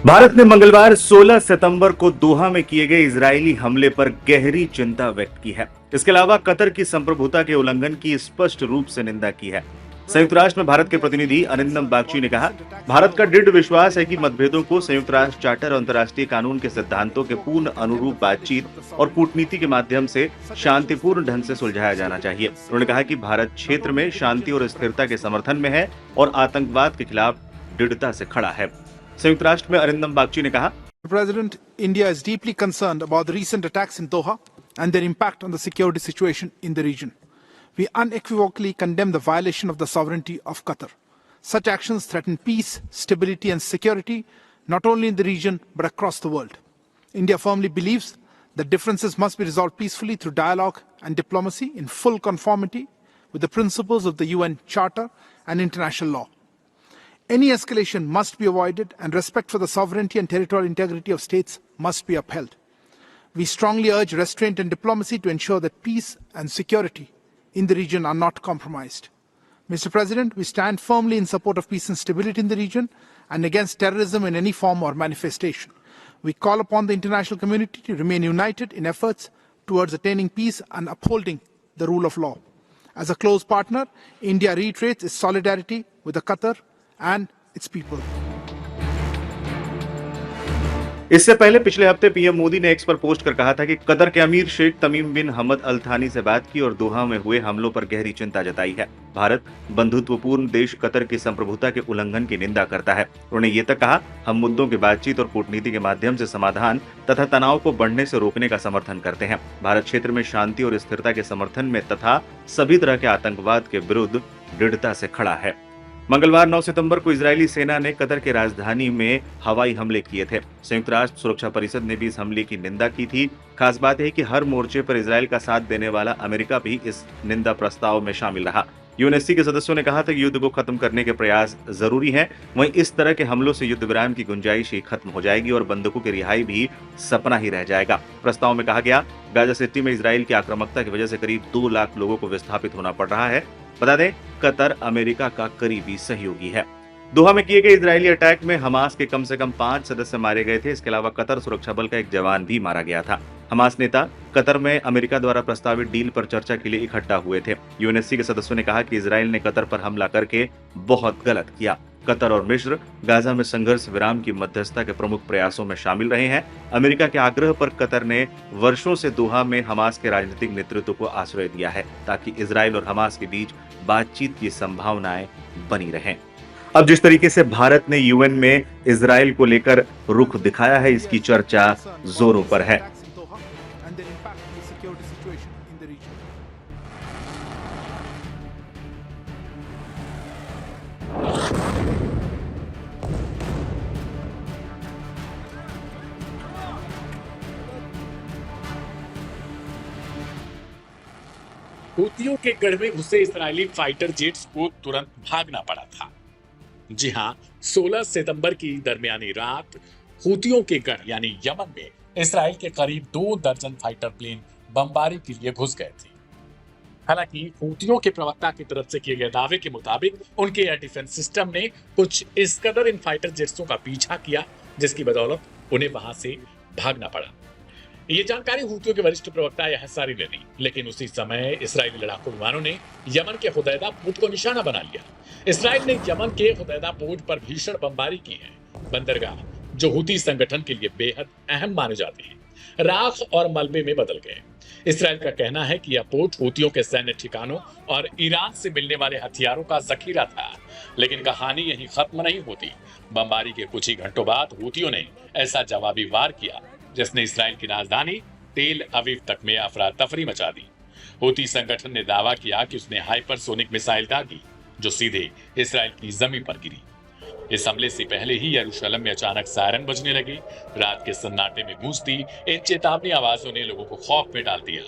भारत ने मंगलवार 16 सितंबर को दोहा में किए गए इजरायली हमले पर गहरी चिंता व्यक्त की है। इसके अलावा कतर की संप्रभुता के उल्लंघन की स्पष्ट रूप से निंदा की है। संयुक्त राष्ट्र में भारत के प्रतिनिधि अरिंदम बागची ने कहा, भारत का दृढ़ विश्वास है कि मतभेदों को संयुक्त राष्ट्र चार्टर और अंतर्राष्ट्रीय कानून के सिद्धांतों के पूर्ण अनुरूप बातचीत और कूटनीति के माध्यम से शांतिपूर्ण ढंग से सुलझाया जाना चाहिए। उन्होंने कहा कि भारत क्षेत्र में शांति और स्थिरता के समर्थन में है और आतंकवाद के खिलाफ दृढ़ता से खड़ा है। संयुक्त राष्ट्र में अरिंदम बागची ने कहा, President, India is deeply concerned about the recent attacks in Doha and their impact on the security situation in the region. We unequivocally condemn the violation of the sovereignty of Qatar. Such actions threaten peace, stability and security not only in the region but across the world. India firmly believes that differences must be resolved peacefully through dialogue and diplomacy in full conformity with the principles of the UN Charter and international law. Any escalation must be avoided and respect for the sovereignty and territorial integrity of states must be upheld. We strongly urge restraint and diplomacy to ensure that peace and security in the region are not compromised. Mr. President, we stand firmly in support of peace and stability in the region and against terrorism in any form or manifestation. We call upon the international community to remain united in efforts towards attaining peace and upholding the rule of law. As a close partner, India reiterates its solidarity with the Qatar and its people. इससे पहले पिछले हफ्ते PM Modi ने x पर post कर कहा था कि कतर के अमीर शेख तमीम बिन हमद अल थानी से बात की और दोहा में हुए हमलों पर गहरी चिंता जताई है। भारत बंधुत्वपूर्ण देश कतर की संप्रभुता के उल्लंघन की निंदा करता है। उन्होंने ये तक कहा, हम मुद्दों की बातचीत और कूटनीति के माध्यम से समाधान तथा तनाव को बढ़ने से रोकने का समर्थन करते हैं। भारत क्षेत्र में शांति और स्थिरता के समर्थन में तथा सभी तरह के आतंकवाद के विरुद्ध दृढ़ता से खड़ा है। मंगलवार 9 सितंबर को इजरायली सेना ने कतर के राजधानी में हवाई हमले किए थे। संयुक्त राष्ट्र सुरक्षा परिषद ने भी इस हमले की निंदा की थी। खास बात है कि हर मोर्चे पर इजरायल का साथ देने वाला अमेरिका भी इस निंदा प्रस्ताव में शामिल रहा। यूएनएससी के सदस्यों ने कहा था कि युद्ध को खत्म करने के प्रयास जरूरी हैं। वहीं इस तरह के हमलों से युद्ध विराम की गुंजाइश ही खत्म हो जाएगी और बंधकों की रिहाई भी सपना ही रह जाएगा। प्रस्ताव में कहा गया, गाजा सिटी में इजरायल की आक्रामकता की वजह से करीब 2 लाख लोगों को विस्थापित होना पड़ रहा है। बता दें, कतर अमेरिका का करीबी सहयोगी है। दोहा में किए गए इजरायली अटैक में हमास के कम से कम 5 सदस्य मारे गए थे। इसके अलावा कतर सुरक्षा बल का एक जवान भी मारा गया था। हमास नेता कतर में अमेरिका द्वारा प्रस्तावित डील पर चर्चा के लिए इकट्ठा हुए थे। यूएनएससी के सदस्यों ने कहा कि इजरायल ने कतर पर हमला करके बहुत गलत किया। कतर और मिस्र गाजा में संघर्ष विराम की मध्यस्थता के प्रमुख प्रयासों में शामिल रहे हैं। अमेरिका के आग्रह पर कतर ने वर्षों से दोहा में हमास के राजनीतिक नेतृत्व को आश्रय दिया है ताकि इजरायल और हमास के बीच बातचीत की संभावनाएं बनी रहें। अब जिस तरीके से भारत ने यूएन में इजरायल को लेकर रुख दिखाया है, इसकी चर्चा जोरों पर है। हूतियों के गढ़ में घुसे इस्राएली फाइटर जेट्स को तुरंत भागना पड़ा था। जी हां, 16 सितंबर की दरमियानी रात हूतियों के गढ़ यानी यमन में इस्राएल के करीब 2 दर्जन फाइटर प्लेन बमबारी के लिए घुस गए थे। हालांकि हूतियों के प्रवक्ता की तरफ से किए गए दावे के मुताबिक उनके एयर डिफेंस सिस्टम ने कुछ इस कदर इन फाइटर जेट्सों का पीछा किया जिसकी बदौलत उन्हें वहां से भागना पड़ा। ये जानकारी हूतियों के वरिष्ठ प्रवक्ता याह्या सारी ने दी, लेकिन उसी समय इस्राएली लड़ाकू विमानों ने यमन के हुदैदा पोर्ट को निशाना बना लिया। इस्राएल ने यमन के हुदैदा पोर्ट पर भीषण बमबारी की है। बंदरगाह, जो हूती संगठन के लिए बेहद अहम माने जाते हैं, राख और मलबे में बदल गए। इस्राएल का कहना है कि यह पोर्ट हूतियों के सैन्य ठिकानों और ईरान से मिलने वाले हथियारों का जखीरा था। लेकिन कहानी यहीं खत्म नहीं होती। बमबारी के कुछ ही घंटों बाद हूतियों ने ऐसा जवाबी वार किया जिसने इस्राएल की राजधानी तेल अवीव तक में अफरा तफरी मचा दी। हूती संगठन ने दावा किया कि उसने हाइपरसोनिक मिसाइल दागी जो सीधे इस्राएल की जमीन पर गिरी। इस हमले से पहले ही यरूशलेम में अचानक सायरन बजने लगे। रात के सन्नाटे में गूंजती इन चेतावनी आवाजों ने लोगों को खौफ में डाल दिया।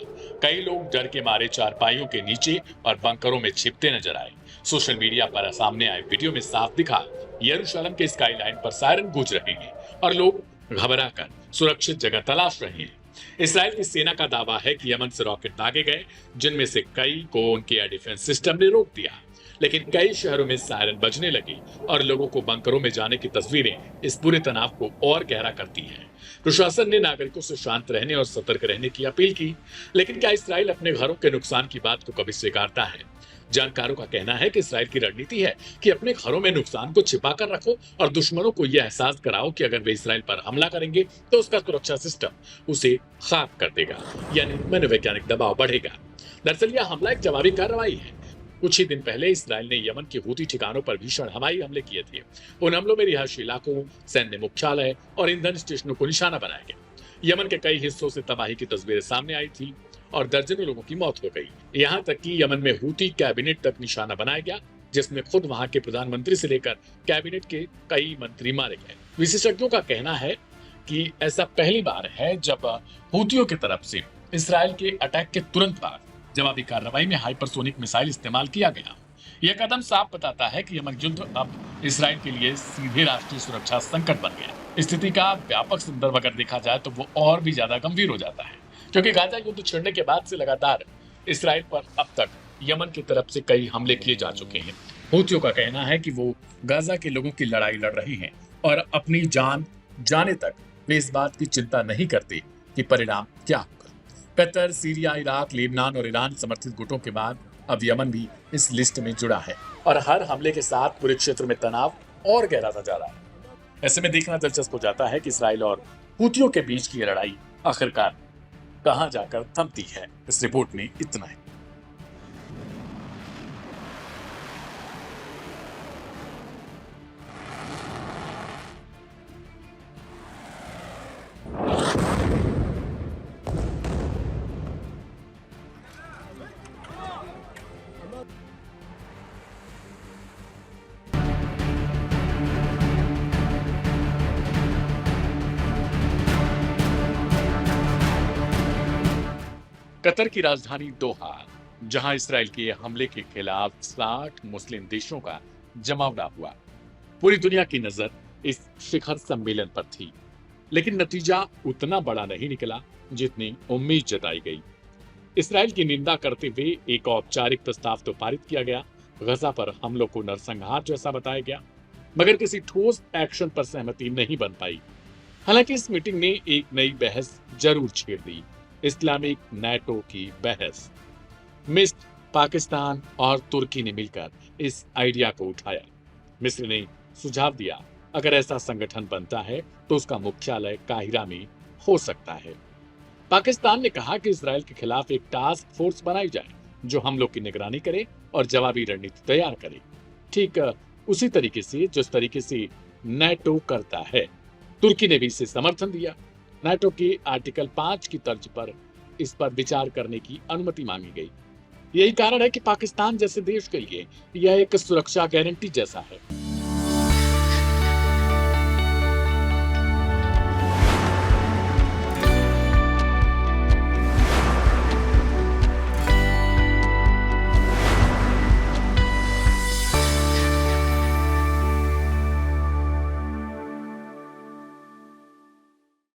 कई लोग डर के मारे चारपाइयों के नीचे और बंकरों में छिपते नजर आए। सोशल मीडिया पर सामने आए वीडियो में साफ दिखा, यरूशलेम के स्काईलाइन पर सायरन गूंज रहे हैं और लोग घबराकर सुरक्षित जगह तलाश रहे हैं। इस्राएल की सेना का दावा है कि यमन से रॉकेट दागे गए जिनमें से कई को उनके एयर डिफेंस सिस्टम ने रोक दिया। लेकिन कई शहरों में सायरन बजने लगी और लोगों को बंकरों में जाने की तस्वीरें इस पूरे तनाव को और गहरा करती हैं। प्रशासन ने नागरिकों से शांत रहने और सतर्क रहने की अपील की, लेकिन क्या इसराइल अपने घरों के नुकसान की बात को कभी स्वीकारता है? जानकारों का कहना है कि इसराइल की रणनीति है कि अपने घरों में नुकसान को छिपा कर रखो और दुश्मनों को यह एहसास कराओ कि अगर वे इसराइल पर हमला करेंगे तो उसका सुरक्षा सिस्टम उसे खाक कर देगा, यानी मनोवैज्ञानिक दबाव बढ़ेगा। दरअसल यह हमला एक जवाबी कार्रवाई है। कुछ ही दिन पहले इसराइल ने यमन के हूती ठिकानों पर भीषण हवाई हमले किए थे। उन हमलों में रिहायशी इलाकों, सैन्य मुख्यालय और ईंधन स्टेशनों को निशाना बनाया गया। यमन के कई हिस्सों से तबाही की तस्वीरें सामने आई थी और दर्जनों लोगों की मौत हो गई। यहाँ तक कि यमन में हूती कैबिनेट तक निशाना बनाया गया, जिसमें खुद वहां के प्रधानमंत्री से लेकर कैबिनेट के कई मंत्री मारे गए। विशेषज्ञों का कहना है कि ऐसा पहली बार है जब हूतियों की तरफ से इसराइल के अटैक के तुरंत बाद जवाबी कार्रवाई में हाइपरसोनिक मिसाइल इस्तेमाल किया गया। यह कदम साफ बताता है कि यमन युद्ध अब इसराइल के लिए सीधे राष्ट्रीय सुरक्षा संकट बन गया। स्थिति का व्यापक संदर्भ अगर देखा जाए तो वो और भी ज्यादा गंभीर हो जाता है, क्योंकि गाजा युद्ध छिड़ने के बाद से लगातार इसराइल पर अब तक यमन की तरफ से कई हमले किए जा चुके हैं। हूतियों का कहना है कि वो गाजा के लोगों की लड़ाई लड़ रहे हैं और अपनी जान जाने तक वे इस बात की चिंता नहीं करते कि परिणाम क्या होगा। कतर, सीरिया, इराक, लेबनान और ईरान समर्थित गुटों के बाद अब यमन भी इस लिस्ट में जुड़ा है और हर हमले के साथ पूरे क्षेत्र में तनाव और गहराता जा रहा है। ऐसे में देखना दिलचस्प हो जाता है कि इसराइल और हूतियों के बीच की लड़ाई आखिरकार कहां जाकर थमती है। इस रिपोर्ट में इतना है। कतर की राजधानी दोहा, जहां इसराइल के हमले के खिलाफ 60 मुस्लिम देशों का जमावड़ा हुआ। पूरी दुनिया की नजर इस शिखर सम्मेलन पर थी, लेकिन नतीजा उतना बड़ा नहीं निकला जितनी उम्मीद जताई गई। इसराइल की निंदा करते हुए एक औपचारिक प्रस्ताव तो पारित किया गया, गजा पर हमलों को नरसंहार जैसा बताया गया, मगर किसी ठोस एक्शन पर सहमति नहीं बन पाई। हालांकि इस मीटिंग ने एक नई बहस जरूर छेड़ दी, इस्लामिक नाटो की बहस। मिस्र, पाकिस्तान और तुर्की ने मिलकर इस आइडिया को उठाया। मिस्र ने सुझाव दिया, अगर ऐसा संगठन बनता है तो उसका मुख्यालय काहिरा में हो सकता है। पाकिस्तान ने कहा कि इसराइल के खिलाफ एक टास्क फोर्स बनाई जाए जो हमलों की निगरानी करे और जवाबी रणनीति तैयार करे, ठीक उसी तरीके से जिस तरीके से नाटो करता है। तुर्की ने भी इसे समर्थन दिया। नाटो के आर्टिकल 5 की तर्ज पर इस पर विचार करने की अनुमति मांगी गई। यही कारण है कि पाकिस्तान जैसे देश के लिए यह एक सुरक्षा गारंटी जैसा है।